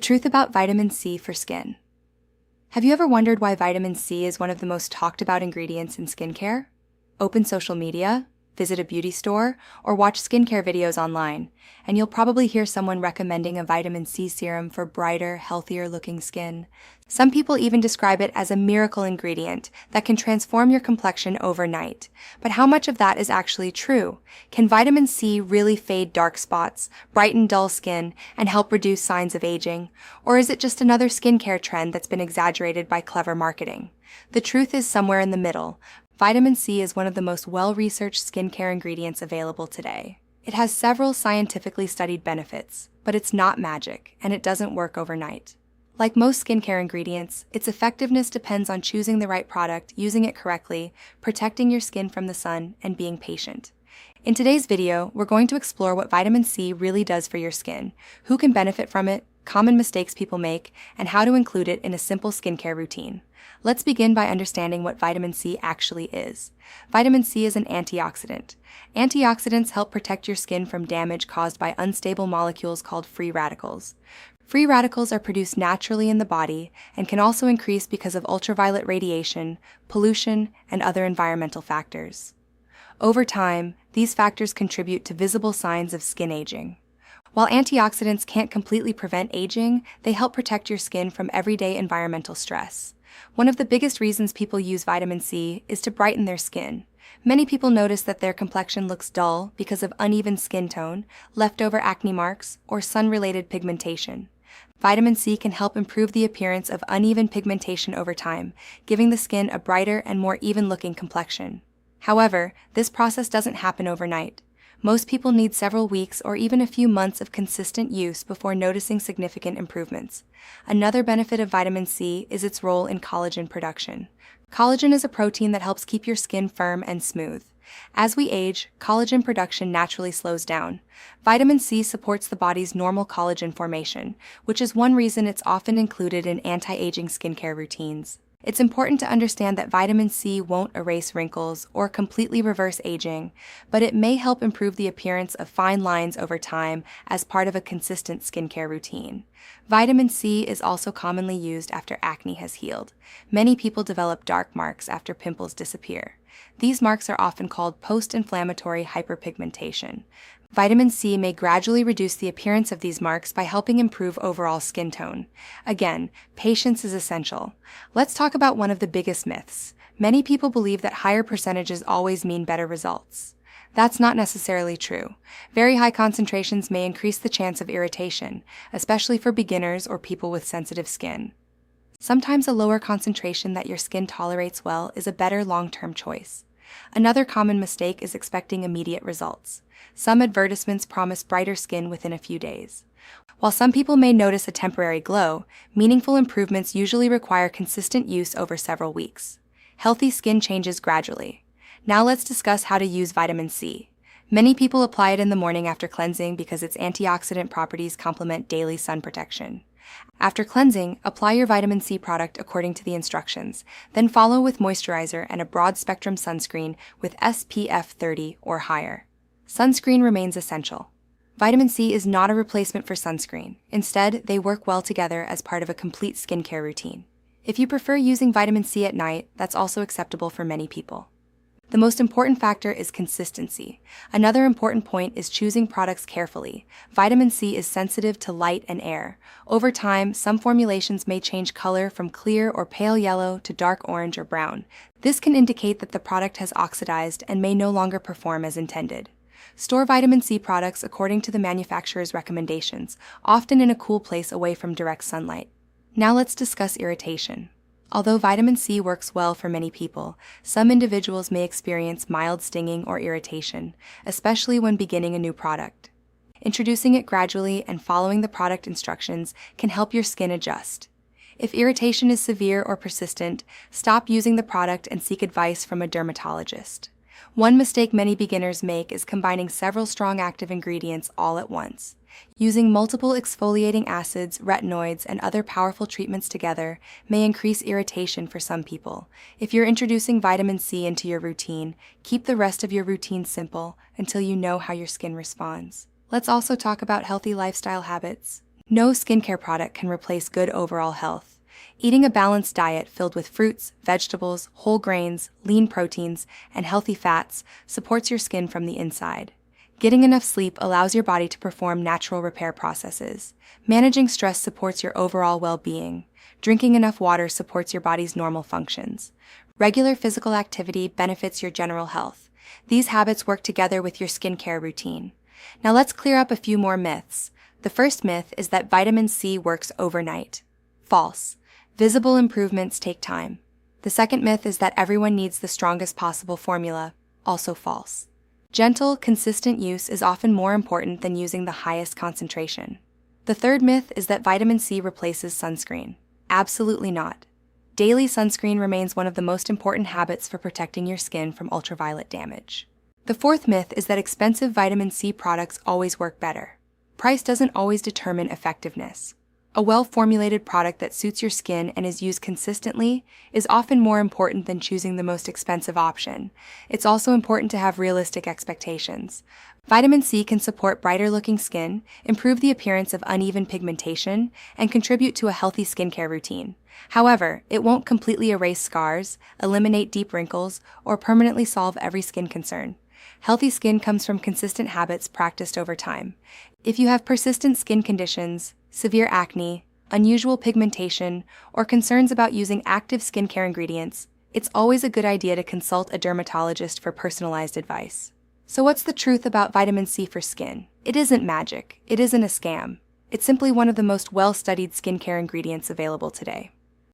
truth about vitamin C for skin. Have you ever wondered why vitamin C is one of the most talked about ingredients in skincare? Open social media, visit a beauty store, or watch skincare videos online, and you'll probably hear someone recommending a vitamin C serum for brighter, healthier-looking skin. Some people even describe it as a miracle ingredient that can transform your complexion overnight. But how much of that is actually true? Can vitamin C really fade dark spots, brighten dull skin, and help reduce signs of aging? Or is it just another skincare trend that's been exaggerated by clever marketing? The truth is somewhere in the middle. Vitamin C is one of the most well-researched skincare ingredients available today. It has several scientifically studied benefits, but it's not magic, and it doesn't work overnight. Like most skincare ingredients, its effectiveness depends on choosing the right product, using it correctly, protecting your skin from the sun, and being patient. In today's video, we're going to explore what vitamin C really does for your skin, who can benefit from it, common mistakes people make, and how to include it in a simple skincare routine. Let's begin by understanding what vitamin C actually is. Vitamin C is an antioxidant. Antioxidants help protect your skin from damage caused by unstable molecules called free radicals. Free radicals are produced naturally in the body and can also increase because of ultraviolet radiation, pollution, and other environmental factors. Over time, these factors contribute to visible signs of skin aging. While antioxidants can't completely prevent aging, they help protect your skin from everyday environmental stress. One of the biggest reasons people use vitamin C is to brighten their skin. Many people notice that their complexion looks dull because of uneven skin tone, leftover acne marks, or sun-related pigmentation. Vitamin C can help improve the appearance of uneven pigmentation over time, giving the skin a brighter and more even-looking complexion. However, this process doesn't happen overnight. Most people need several weeks or even a few months of consistent use before noticing significant improvements. Another benefit of vitamin C is its role in collagen production. Collagen is a protein that helps keep your skin firm and smooth. As we age, collagen production naturally slows down. Vitamin C supports the body's normal collagen formation, which is one reason it's often included in anti-aging skincare routines. It's important to understand that vitamin C won't erase wrinkles or completely reverse aging, but it may help improve the appearance of fine lines over time as part of a consistent skincare routine. Vitamin C is also commonly used after acne has healed. Many people develop dark marks after pimples disappear. These marks are often called post-inflammatory hyperpigmentation. Vitamin C may gradually reduce the appearance of these marks by helping improve overall skin tone. Again, patience is essential. Let's talk about one of the biggest myths. Many people believe that higher percentages always mean better results. That's not necessarily true. Very high concentrations may increase the chance of irritation, especially for beginners or people with sensitive skin. Sometimes a lower concentration that your skin tolerates well is a better long-term choice. Another common mistake is expecting immediate results. Some advertisements promise brighter skin within a few days. While some people may notice a temporary glow, meaningful improvements usually require consistent use over several weeks. Healthy skin changes gradually. Now let's discuss how to use vitamin C. Many people apply it in the morning after cleansing because its antioxidant properties complement daily sun protection. After cleansing, apply your vitamin C product according to the instructions, then follow with moisturizer and a broad-spectrum sunscreen with SPF 30 or higher. Sunscreen remains essential. Vitamin C is not a replacement for sunscreen. Instead, they work well together as part of a complete skincare routine. If you prefer using vitamin C at night, that's also acceptable for many people. The most important factor is consistency. Another important point is choosing products carefully. Vitamin C is sensitive to light and air. Over time, some formulations may change color from clear or pale yellow to dark orange or brown. This can indicate that the product has oxidized and may no longer perform as intended. Store vitamin C products according to the manufacturer's recommendations, often in a cool place away from direct sunlight. Now let's discuss irritation. Although vitamin C works well for many people, some individuals may experience mild stinging or irritation, especially when beginning a new product. Introducing it gradually and following the product instructions can help your skin adjust. If irritation is severe or persistent, stop using the product and seek advice from a dermatologist. One mistake many beginners make is combining several strong active ingredients all at once. Using multiple exfoliating acids, retinoids, and other powerful treatments together may increase irritation for some people. If you're introducing vitamin C into your routine, keep the rest of your routine simple until you know how your skin responds. Let's also talk about healthy lifestyle habits. No skincare product can replace good overall health. Eating a balanced diet filled with fruits, vegetables, whole grains, lean proteins, and healthy fats supports your skin from the inside. Getting enough sleep allows your body to perform natural repair processes. Managing stress supports your overall well-being. Drinking enough water supports your body's normal functions. Regular physical activity benefits your general health. These habits work together with your skincare routine. Now let's clear up a few more myths. The first myth is that vitamin C works overnight. False. Visible improvements take time. The second myth is that everyone needs the strongest possible formula. Also false. Gentle, consistent use is often more important than using the highest concentration. The third myth is that vitamin C replaces sunscreen. Absolutely not. Daily sunscreen remains one of the most important habits for protecting your skin from ultraviolet damage. The fourth myth is that expensive vitamin C products always work better. Price doesn't always determine effectiveness. A well-formulated product that suits your skin and is used consistently is often more important than choosing the most expensive option. It's also important to have realistic expectations. Vitamin C can support brighter-looking skin, improve the appearance of uneven pigmentation, and contribute to a healthy skincare routine. However, it won't completely erase scars, eliminate deep wrinkles, or permanently solve every skin concern. Healthy skin comes from consistent habits practiced over time. If you have persistent skin conditions, severe acne, unusual pigmentation, or concerns about using active skincare ingredients, it's always a good idea to consult a dermatologist for personalized advice. So what's the truth about vitamin C for skin? It isn't magic. It isn't a scam. It's simply one of the most well-studied skincare ingredients available today.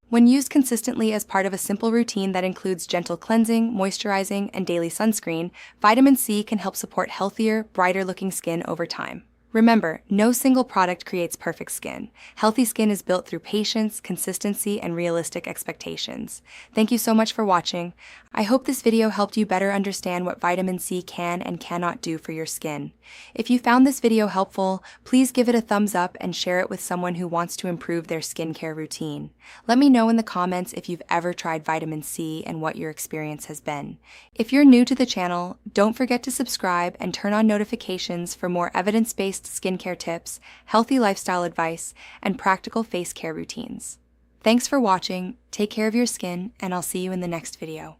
When used consistently as part of a simple routine that includes gentle cleansing, moisturizing, and daily sunscreen, vitamin C can help support healthier, brighter-looking skin over time. Remember, no single product creates perfect skin. Healthy skin is built through patience, consistency, and realistic expectations. Thank you so much for watching. I hope this video helped you better understand what vitamin C can and cannot do for your skin. If you found this video helpful, please give it a thumbs up and share it with someone who wants to improve their skincare routine. Let me know in the comments if you've ever tried vitamin C and what your experience has been. If you're new to the channel, don't forget to subscribe and turn on notifications for more evidence-based skincare tips, healthy lifestyle advice, and practical face care routines. Thanks for watching, take care of your skin, and I'll see you in the next video.